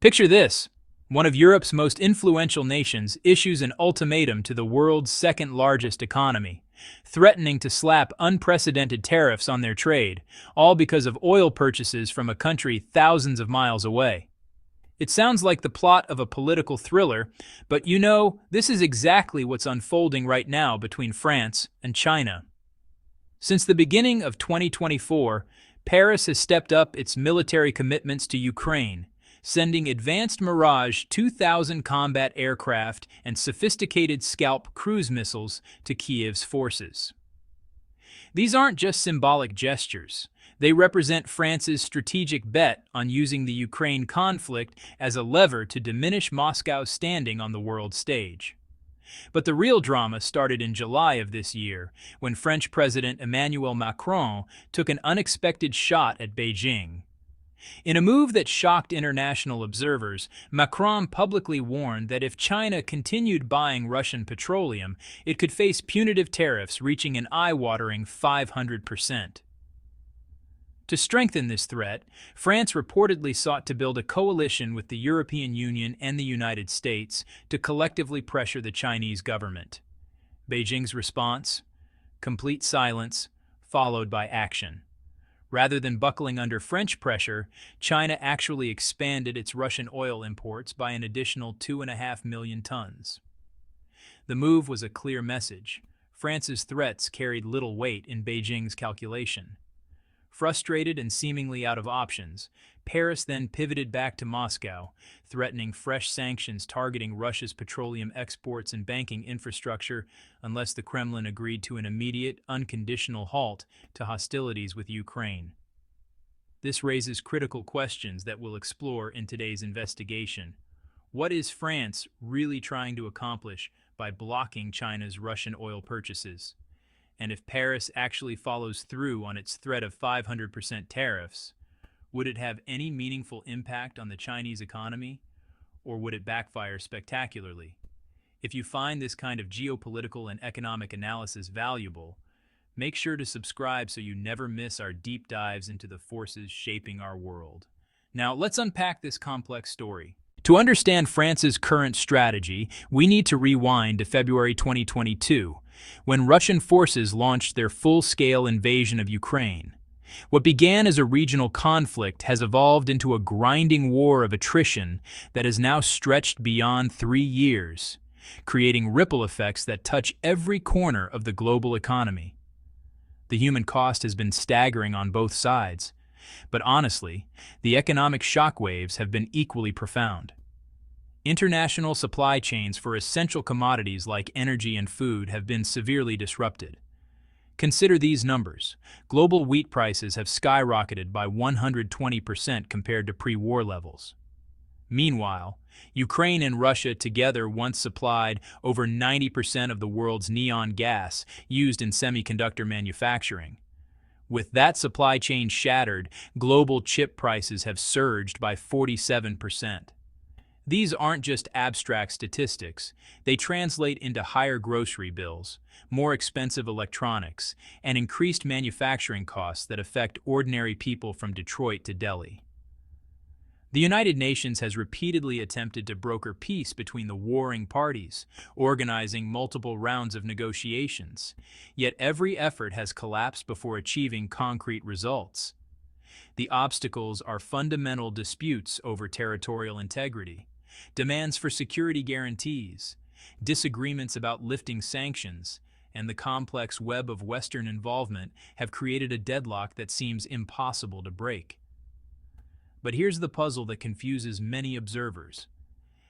Picture this. One of Europe's most influential nations issues an ultimatum to the world's second-largest economy, threatening to slap unprecedented tariffs on their trade, all because of oil purchases from a country thousands of miles away. It sounds like the plot of a political thriller, but this is exactly what's unfolding right now between France and China. Since the beginning of 2024, Paris has stepped up its military commitments to Ukraine, sending advanced Mirage 2000 combat aircraft and sophisticated Scalp cruise missiles to Kiev's forces. These aren't just symbolic gestures. They represent France's strategic bet on using the Ukraine conflict as a lever to diminish Moscow's standing on the world stage. But the real drama started in July of this year, when French President Emmanuel Macron took an unexpected shot at Beijing. In a move that shocked international observers, Macron publicly warned that if China continued buying Russian petroleum, it could face punitive tariffs reaching an eye-watering 500%. To strengthen this threat, France reportedly sought to build a coalition with the European Union and the United States to collectively pressure the Chinese government. Beijing's response? Complete silence, followed by action. Rather than buckling under French pressure, China actually expanded its Russian oil imports by an additional 2.5 million tons. The move was a clear message. France's threats carried little weight in Beijing's calculation. Frustrated and seemingly out of options, Paris then pivoted back to Moscow, threatening fresh sanctions targeting Russia's petroleum exports and banking infrastructure unless the Kremlin agreed to an immediate, unconditional halt to hostilities with Ukraine. This raises critical questions that we'll explore in today's investigation. What is France really trying to accomplish by blocking China's Russian oil purchases? And if Paris actually follows through on its threat of 500% tariffs, would it have any meaningful impact on the Chinese economy, or would it backfire spectacularly? If you find this kind of geopolitical and economic analysis valuable, make sure to subscribe so you never miss our deep dives into the forces shaping our world. Now, let's unpack this complex story. To understand France's current strategy, we need to rewind to February 2022, when Russian forces launched their full-scale invasion of Ukraine. What began as a regional conflict has evolved into a grinding war of attrition that has now stretched beyond 3 years, creating ripple effects that touch every corner of the global economy. The human cost has been staggering on both sides, but honestly, the economic shockwaves have been equally profound. International supply chains for essential commodities like energy and food have been severely disrupted. Consider these numbers. Global wheat prices have skyrocketed by 120% compared to pre-war levels. Meanwhile, Ukraine and Russia together once supplied over 90% of the world's neon gas used in semiconductor manufacturing. With that supply chain shattered, global chip prices have surged by 47%. These aren't just abstract statistics. They translate into higher grocery bills, more expensive electronics, and increased manufacturing costs that affect ordinary people from Detroit to Delhi. The United Nations has repeatedly attempted to broker peace between the warring parties, organizing multiple rounds of negotiations. Yet every effort has collapsed before achieving concrete results. The obstacles are fundamental disputes over territorial integrity, demands for security guarantees, disagreements about lifting sanctions, and the complex web of Western involvement have created a deadlock that seems impossible to break. But here's the puzzle that confuses many observers.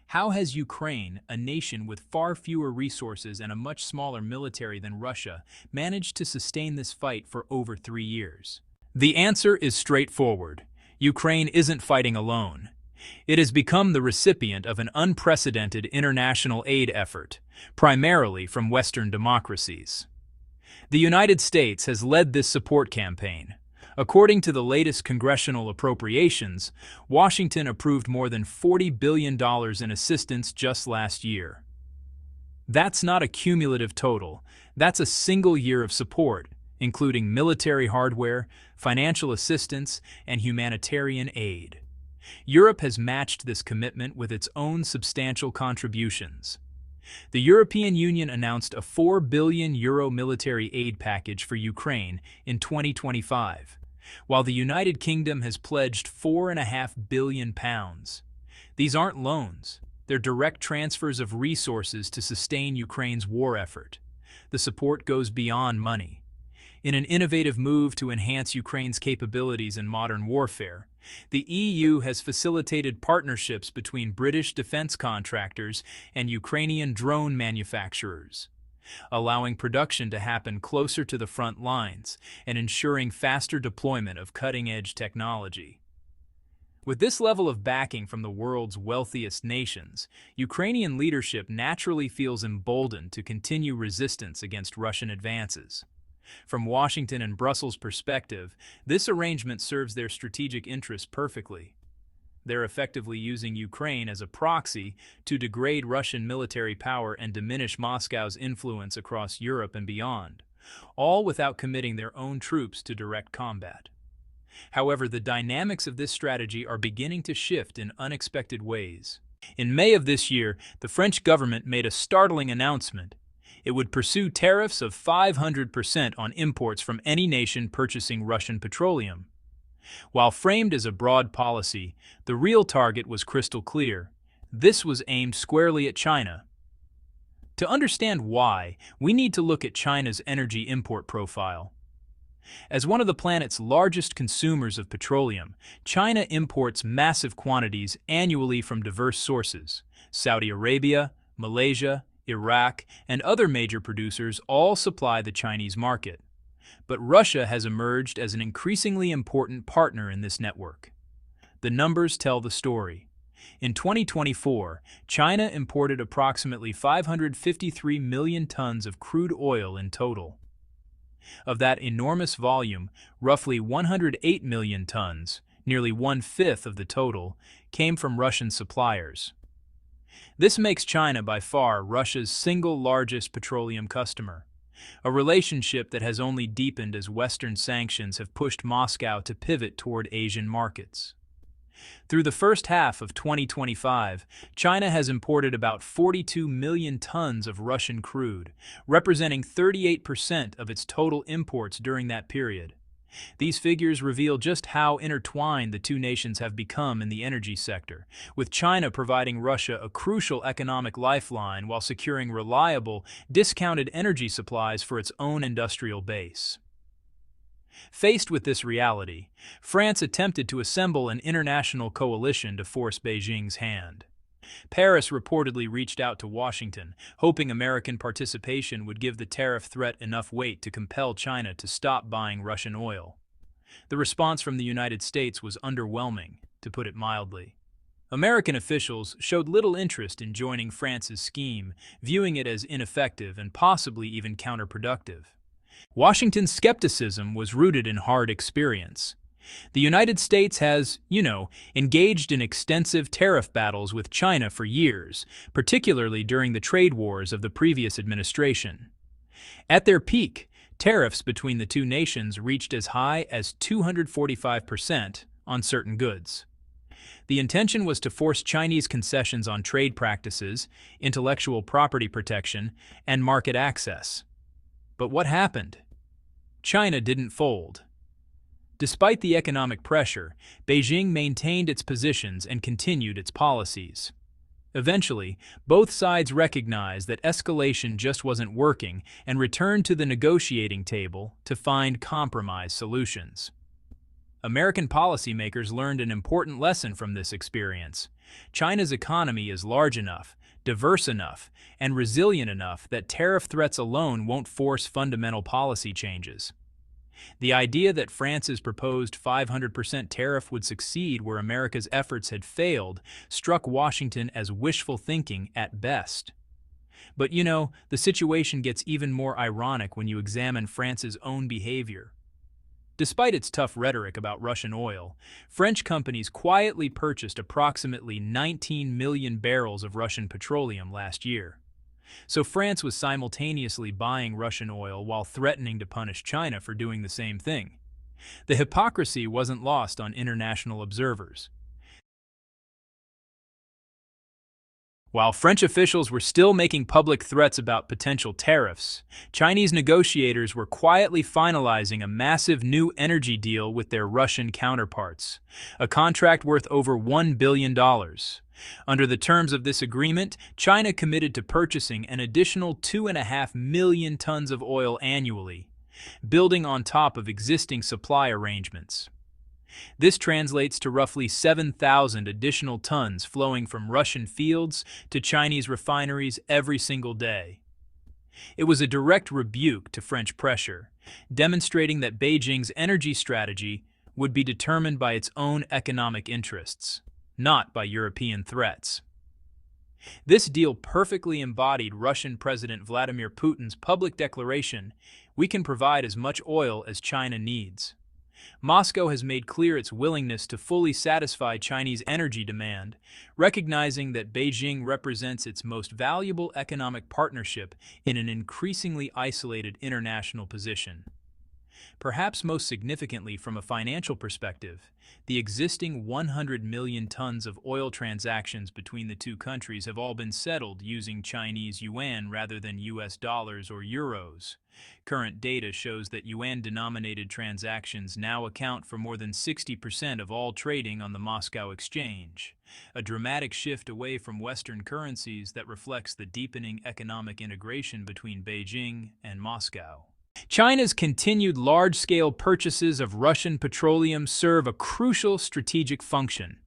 How has Ukraine, a nation with far fewer resources and a much smaller military than Russia, managed to sustain this fight for over 3 years? The answer is straightforward. Ukraine isn't fighting alone. It has become the recipient of an unprecedented international aid effort, primarily from Western democracies. The United States has led this support campaign. According to the latest congressional appropriations, Washington approved more than $40 billion in assistance just last year. That's not a cumulative total. That's a single year of support, including military hardware, financial assistance, and humanitarian aid. Europe has matched this commitment with its own substantial contributions. The European Union announced a €4 billion military aid package for Ukraine in 2025, while the United Kingdom has pledged £4.5 billion. These aren't loans, they're direct transfers of resources to sustain Ukraine's war effort. The support goes beyond money. In an innovative move to enhance Ukraine's capabilities in modern warfare, the EU has facilitated partnerships between British defense contractors and Ukrainian drone manufacturers, allowing production to happen closer to the front lines and ensuring faster deployment of cutting-edge technology. With this level of backing from the world's wealthiest nations, Ukrainian leadership naturally feels emboldened to continue resistance against Russian advances. From Washington and Brussels' perspective, this arrangement serves their strategic interests perfectly. They're effectively using Ukraine as a proxy to degrade Russian military power and diminish Moscow's influence across Europe and beyond, all without committing their own troops to direct combat. However, the dynamics of this strategy are beginning to shift in unexpected ways. In May of this year, the French government made a startling announcement. It would pursue tariffs of 500% on imports from any nation purchasing Russian petroleum. While framed as a broad policy, the real target was crystal clear. This was aimed squarely at China. To understand why, we need to look at China's energy import profile. As one of the planet's largest consumers of petroleum, China imports massive quantities annually from diverse sources. Saudi Arabia, Malaysia, Iraq, and other major producers all supply the Chinese market. But Russia has emerged as an increasingly important partner in this network. The numbers tell the story. In 2024, China imported approximately 553 million tons of crude oil in total. Of that enormous volume, roughly 108 million tons, nearly one-fifth of the total, came from Russian suppliers. This makes China by far Russia's single largest petroleum customer, a relationship that has only deepened as Western sanctions have pushed Moscow to pivot toward Asian markets. Through the first half of 2025, China has imported about 42 million tons of Russian crude, representing 38% of its total imports during that period. These figures reveal just how intertwined the two nations have become in the energy sector, with China providing Russia a crucial economic lifeline while securing reliable, discounted energy supplies for its own industrial base. Faced with this reality, France attempted to assemble an international coalition to force Beijing's hand. Paris reportedly reached out to Washington, hoping American participation would give the tariff threat enough weight to compel China to stop buying Russian oil. The response from the United States was underwhelming, to put it mildly. American officials showed little interest in joining France's scheme, viewing it as ineffective and possibly even counterproductive. Washington's skepticism was rooted in hard experience. The United States has, engaged in extensive tariff battles with China for years, particularly during the trade wars of the previous administration. At their peak, tariffs between the two nations reached as high as 245% on certain goods. The intention was to force Chinese concessions on trade practices, intellectual property protection, and market access. But what happened? China didn't fold. Despite the economic pressure, Beijing maintained its positions and continued its policies. Eventually, both sides recognized that escalation just wasn't working and returned to the negotiating table to find compromise solutions. American policymakers learned an important lesson from this experience. China's economy is large enough, diverse enough, and resilient enough that tariff threats alone won't force fundamental policy changes. The idea that France's proposed 500% tariff would succeed where America's efforts had failed struck Washington as wishful thinking at best. But the situation gets even more ironic when you examine France's own behavior. Despite its tough rhetoric about Russian oil, French companies quietly purchased approximately 19 million barrels of Russian petroleum last year. So France was simultaneously buying Russian oil while threatening to punish China for doing the same thing. The hypocrisy wasn't lost on international observers. While French officials were still making public threats about potential tariffs, Chinese negotiators were quietly finalizing a massive new energy deal with their Russian counterparts, a contract worth over $1 billion. Under the terms of this agreement, China committed to purchasing an additional 2.5 million tons of oil annually, building on top of existing supply arrangements. This translates to roughly 7,000 additional tons flowing from Russian fields to Chinese refineries every single day. It was a direct rebuke to French pressure, demonstrating that Beijing's energy strategy would be determined by its own economic interests, not by European threats. This deal perfectly embodied Russian President Vladimir Putin's public declaration, "We can provide as much oil as China needs." Moscow has made clear its willingness to fully satisfy Chinese energy demand, recognizing that Beijing represents its most valuable economic partnership in an increasingly isolated international position. Perhaps most significantly from a financial perspective, the existing 100 million tons of oil transactions between the two countries have all been settled using Chinese yuan rather than US dollars or euros. Current data shows that yuan-denominated transactions now account for more than 60% of all trading on the Moscow exchange, a dramatic shift away from Western currencies that reflects the deepening economic integration between Beijing and Moscow. China's continued large-scale purchases of Russian petroleum serve a crucial strategic function.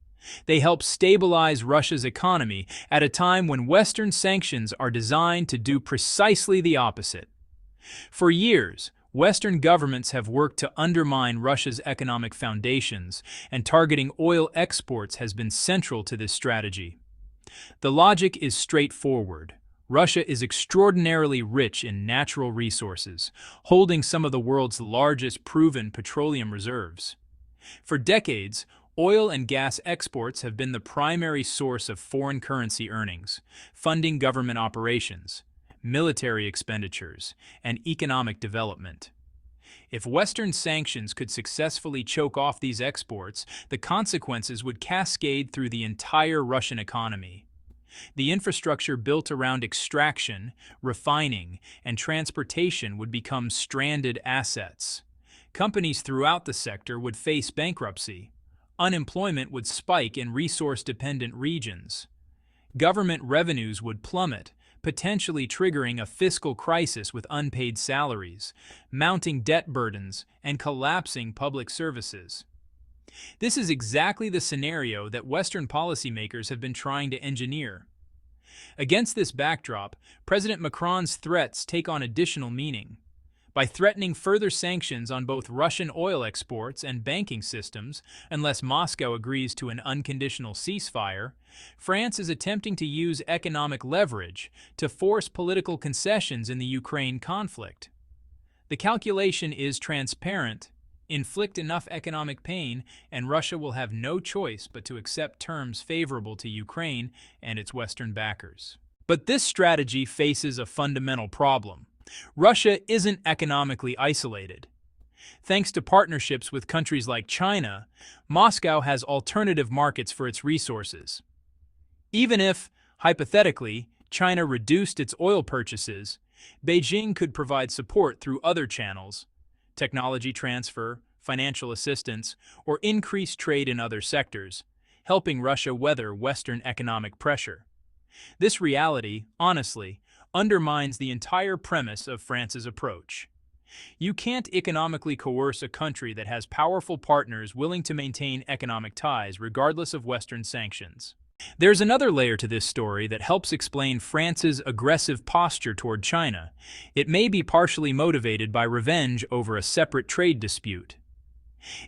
They help stabilize Russia's economy at a time when Western sanctions are designed to do precisely the opposite. For years, Western governments have worked to undermine Russia's economic foundations, and targeting oil exports has been central to this strategy. The logic is straightforward. Russia is extraordinarily rich in natural resources, holding some of the world's largest proven petroleum reserves. For decades, oil and gas exports have been the primary source of foreign currency earnings, funding government operations, military expenditures, and economic development. If Western sanctions could successfully choke off these exports, the consequences would cascade through the entire Russian economy. The infrastructure built around extraction, refining, and transportation would become stranded assets. Companies throughout the sector would face bankruptcy. Unemployment would spike in resource-dependent regions. Government revenues would plummet, potentially triggering a fiscal crisis with unpaid salaries, mounting debt burdens, and collapsing public services. This is exactly the scenario that Western policymakers have been trying to engineer. Against this backdrop, President Macron's threats take on additional meaning. By threatening further sanctions on both Russian oil exports and banking systems unless Moscow agrees to an unconditional ceasefire, France is attempting to use economic leverage to force political concessions in the Ukraine conflict. The calculation is transparent. Inflict enough economic pain, and Russia will have no choice but to accept terms favorable to Ukraine and its Western backers. But this strategy faces a fundamental problem. Russia isn't economically isolated. Thanks to partnerships with countries like China, Moscow has alternative markets for its resources. Even if, hypothetically, China reduced its oil purchases, Beijing could provide support through other channels: technology transfer, financial assistance, or increased trade in other sectors, helping Russia weather Western economic pressure. This reality, honestly, undermines the entire premise of France's approach. You can't economically coerce a country that has powerful partners willing to maintain economic ties regardless of Western sanctions. There's another layer to this story that helps explain France's aggressive posture toward China. It may be partially motivated by revenge over a separate trade dispute.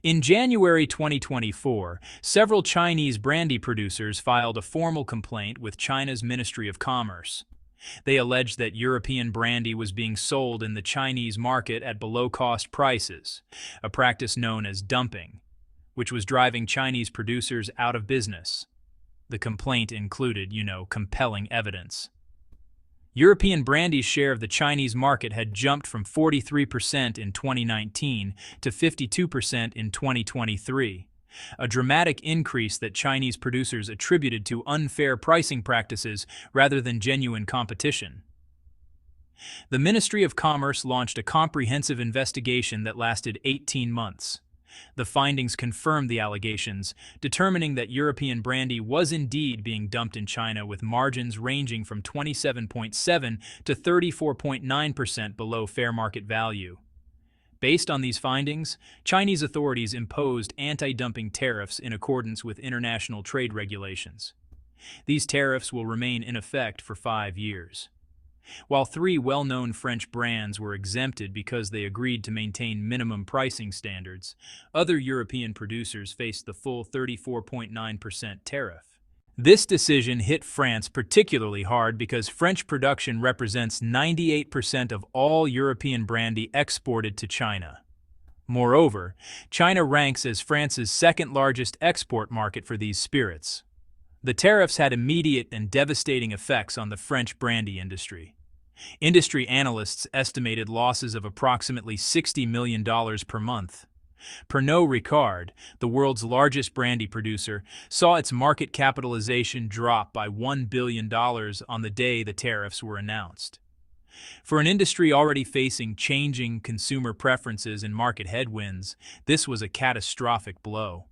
In January 2024, several Chinese brandy producers filed a formal complaint with China's Ministry of Commerce. They alleged that European brandy was being sold in the Chinese market at below-cost prices, a practice known as dumping, which was driving Chinese producers out of business. The complaint included, compelling evidence. European brandy's share of the Chinese market had jumped from 43% in 2019 to 52% in 2023, a dramatic increase that Chinese producers attributed to unfair pricing practices rather than genuine competition. The Ministry of Commerce launched a comprehensive investigation that lasted 18 months. The findings confirmed the allegations, determining that European brandy was indeed being dumped in China with margins ranging from 27.7% to 34.9% below fair market value. Based on these findings, Chinese authorities imposed anti-dumping tariffs in accordance with international trade regulations. These tariffs will remain in effect for 5 years. While 3 well-known French brands were exempted because they agreed to maintain minimum pricing standards, other European producers faced the full 34.9% tariff. This decision hit France particularly hard because French production represents 98% of all European brandy exported to China. Moreover, China ranks as France's second-largest export market for these spirits. The tariffs had immediate and devastating effects on the French brandy industry. Industry analysts estimated losses of approximately $60 million per month. Pernod Ricard, the world's largest brandy producer, saw its market capitalization drop by $1 billion on the day the tariffs were announced. For an industry already facing changing consumer preferences and market headwinds, this was a catastrophic blow.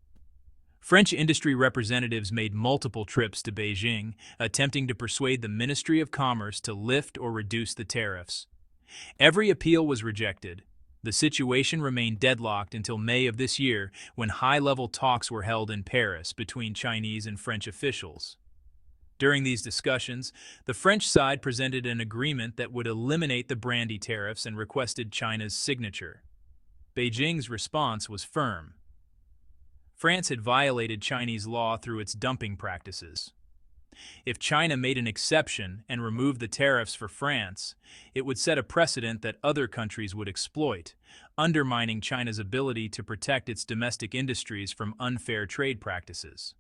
French industry representatives made multiple trips to Beijing, attempting to persuade the Ministry of Commerce to lift or reduce the tariffs. Every appeal was rejected. The situation remained deadlocked until May of this year, when high-level talks were held in Paris between Chinese and French officials. During these discussions, the French side presented an agreement that would eliminate the brandy tariffs and requested China's signature. Beijing's response was firm. France had violated Chinese law through its dumping practices. If China made an exception and removed the tariffs for France, it would set a precedent that other countries would exploit, undermining China's ability to protect its domestic industries from unfair trade practices.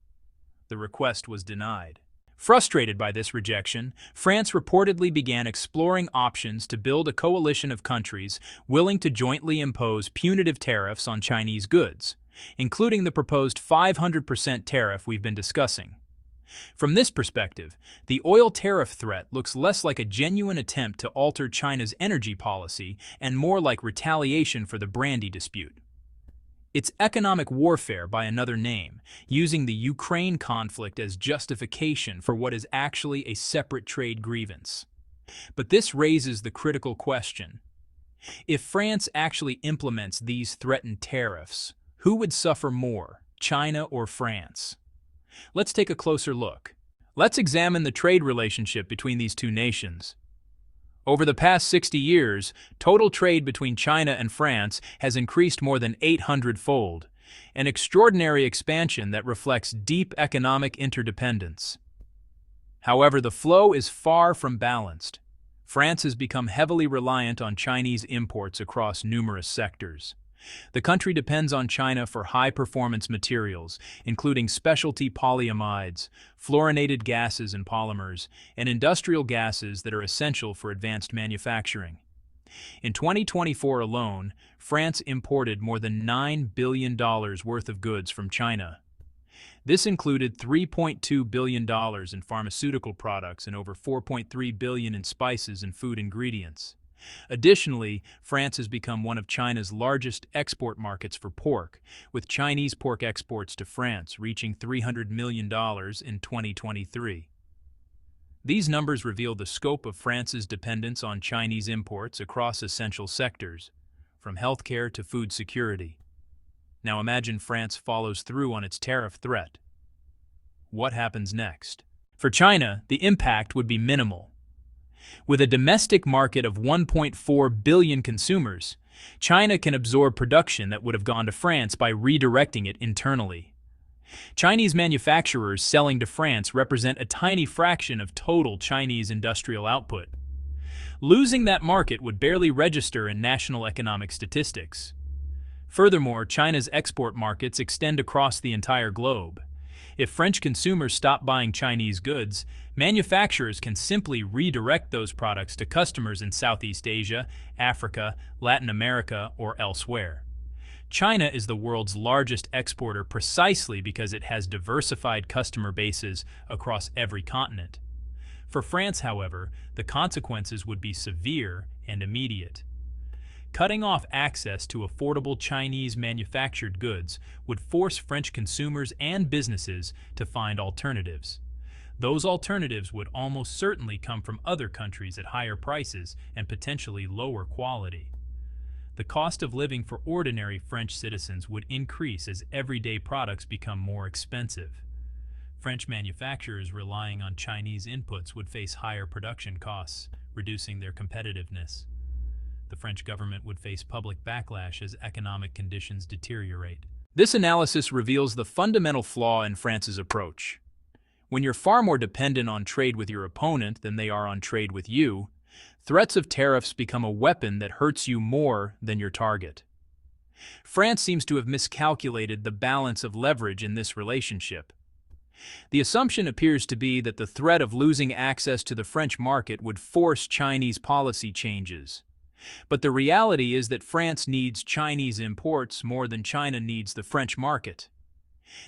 The request was denied. Frustrated by this rejection, France reportedly began exploring options to build a coalition of countries willing to jointly impose punitive tariffs on Chinese goods, including the proposed 500% tariff we've been discussing. From this perspective, the oil tariff threat looks less like a genuine attempt to alter China's energy policy and more like retaliation for the brandy dispute. It's economic warfare by another name, using the Ukraine conflict as justification for what is actually a separate trade grievance. But this raises the critical question. If France actually implements these threatened tariffs, who would suffer more, China or France? Let's take a closer look. Let's examine the trade relationship between these two nations. Over the past 60 years, total trade between China and France has increased more than 800-fold, an extraordinary expansion that reflects deep economic interdependence. However, the flow is far from balanced. France has become heavily reliant on Chinese imports across numerous sectors. The country depends on China for high-performance materials, including specialty polyamides, fluorinated gases and polymers, and industrial gases that are essential for advanced manufacturing. In 2024 alone, France imported more than $9 billion worth of goods from China. This included $3.2 billion in pharmaceutical products and over $4.3 billion in spices and food ingredients. Additionally, France has become one of China's largest export markets for pork, with Chinese pork exports to France reaching $300 million in 2023. These numbers reveal the scope of France's dependence on Chinese imports across essential sectors, from healthcare to food security. Now imagine France follows through on its tariff threat. What happens next? For China, the impact would be minimal. With a domestic market of 1.4 billion consumers, China can absorb production that would have gone to France by redirecting it internally. Chinese manufacturers selling to France represent a tiny fraction of total Chinese industrial output. Losing that market would barely register in national economic statistics. Furthermore, China's export markets extend across the entire globe. If French consumers stop buying Chinese goods, manufacturers can simply redirect those products to customers in Southeast Asia, Africa, Latin America, or elsewhere. China is the world's largest exporter precisely because it has diversified customer bases across every continent. For France, however, the consequences would be severe and immediate. Cutting off access to affordable Chinese manufactured goods would force French consumers and businesses to find alternatives. Those alternatives would almost certainly come from other countries at higher prices and potentially lower quality. The cost of living for ordinary French citizens would increase as everyday products become more expensive. French manufacturers relying on Chinese inputs would face higher production costs, reducing their competitiveness. The French government would face public backlash as economic conditions deteriorate. This analysis reveals the fundamental flaw in France's approach. When you're far more dependent on trade with your opponent than they are on trade with you, threats of tariffs become a weapon that hurts you more than your target. France seems to have miscalculated the balance of leverage in this relationship. The assumption appears to be that the threat of losing access to the French market would force Chinese policy changes. But the reality is that France needs Chinese imports more than China needs the French market.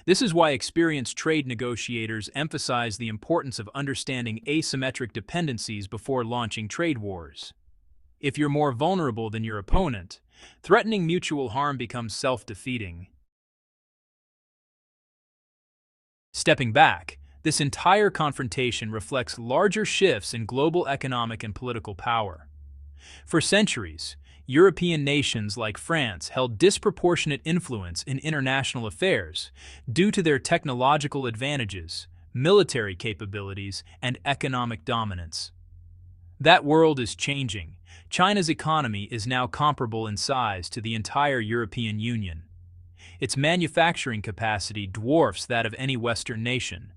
This is why experienced trade negotiators emphasize the importance of understanding asymmetric dependencies before launching trade wars. If you're more vulnerable than your opponent, threatening mutual harm becomes self-defeating. Stepping back, this entire confrontation reflects larger shifts in global economic and political power. For centuries, European nations like France held disproportionate influence in international affairs due to their technological advantages, military capabilities, and economic dominance. That world is changing. China's economy is now comparable in size to the entire European Union. Its manufacturing capacity dwarfs that of any Western nation.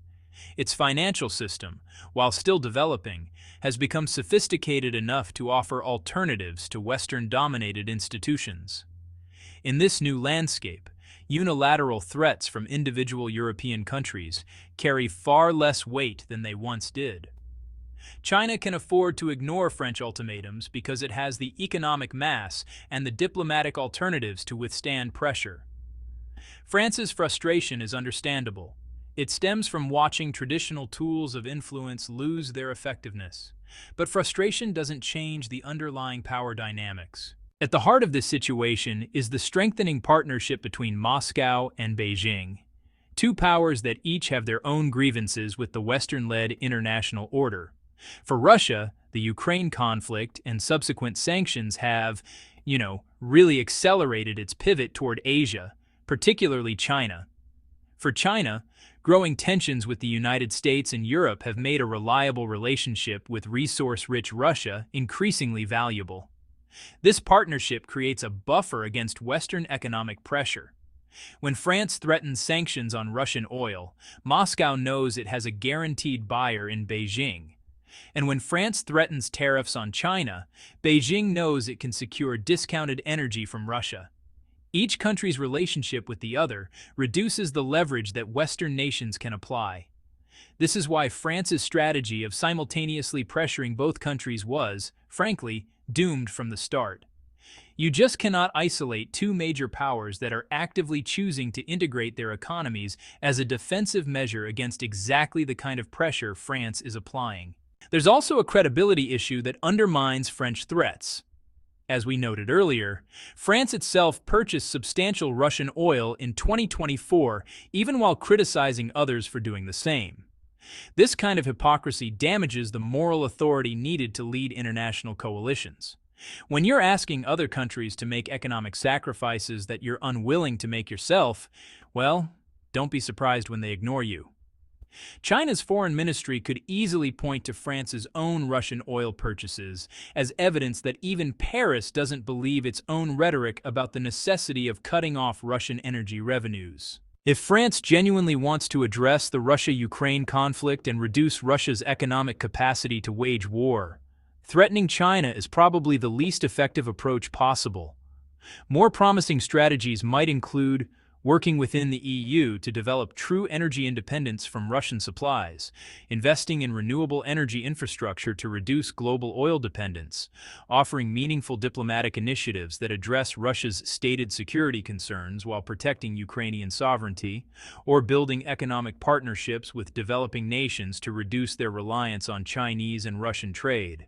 Its financial system, while still developing, has become sophisticated enough to offer alternatives to Western-dominated institutions. In this new landscape, unilateral threats from individual European countries carry far less weight than they once did. China can afford to ignore French ultimatums because it has the economic mass and the diplomatic alternatives to withstand pressure. France's frustration is understandable. It stems from watching traditional tools of influence lose their effectiveness. But frustration doesn't change the underlying power dynamics. At the heart of this situation is the strengthening partnership between Moscow and Beijing, two powers that each have their own grievances with the Western-led international order. For Russia, the Ukraine conflict and subsequent sanctions have, really accelerated its pivot toward Asia, particularly China. For China, growing tensions with the United States and Europe have made a reliable relationship with resource-rich Russia increasingly valuable. This partnership creates a buffer against Western economic pressure. When France threatens sanctions on Russian oil, Moscow knows it has a guaranteed buyer in Beijing. And when France threatens tariffs on China, Beijing knows it can secure discounted energy from Russia. Each country's relationship with the other reduces the leverage that Western nations can apply. This is why France's strategy of simultaneously pressuring both countries was, frankly, doomed from the start. You just cannot isolate two major powers that are actively choosing to integrate their economies as a defensive measure against exactly the kind of pressure France is applying. There's also a credibility issue that undermines French threats. As we noted earlier, France itself purchased substantial Russian oil in 2024, even while criticizing others for doing the same. This kind of hypocrisy damages the moral authority needed to lead international coalitions. When you're asking other countries to make economic sacrifices that you're unwilling to make yourself, well, don't be surprised when they ignore you. China's foreign ministry could easily point to France's own Russian oil purchases as evidence that even Paris doesn't believe its own rhetoric about the necessity of cutting off Russian energy revenues. If France genuinely wants to address the Russia-Ukraine conflict and reduce Russia's economic capacity to wage war, threatening China is probably the least effective approach possible. More promising strategies might include working within the EU to develop true energy independence from Russian supplies, investing in renewable energy infrastructure to reduce global oil dependence, offering meaningful diplomatic initiatives that address Russia's stated security concerns while protecting Ukrainian sovereignty, or building economic partnerships with developing nations to reduce their reliance on Chinese and Russian trade.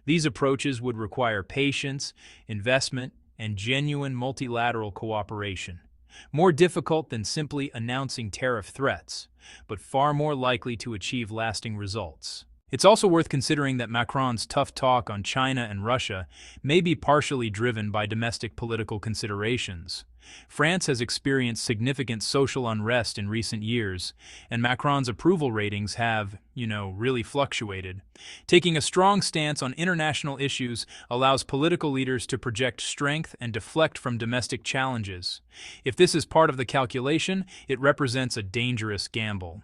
These approaches would require patience, investment, and genuine multilateral cooperation. More difficult than simply announcing tariff threats, but far more likely to achieve lasting results. It's also worth considering that Macron's tough talk on China and Russia may be partially driven by domestic political considerations. France has experienced significant social unrest in recent years, and Macron's approval ratings have, really fluctuated. Taking a strong stance on international issues allows political leaders to project strength and deflect from domestic challenges. If this is part of the calculation, it represents a dangerous gamble.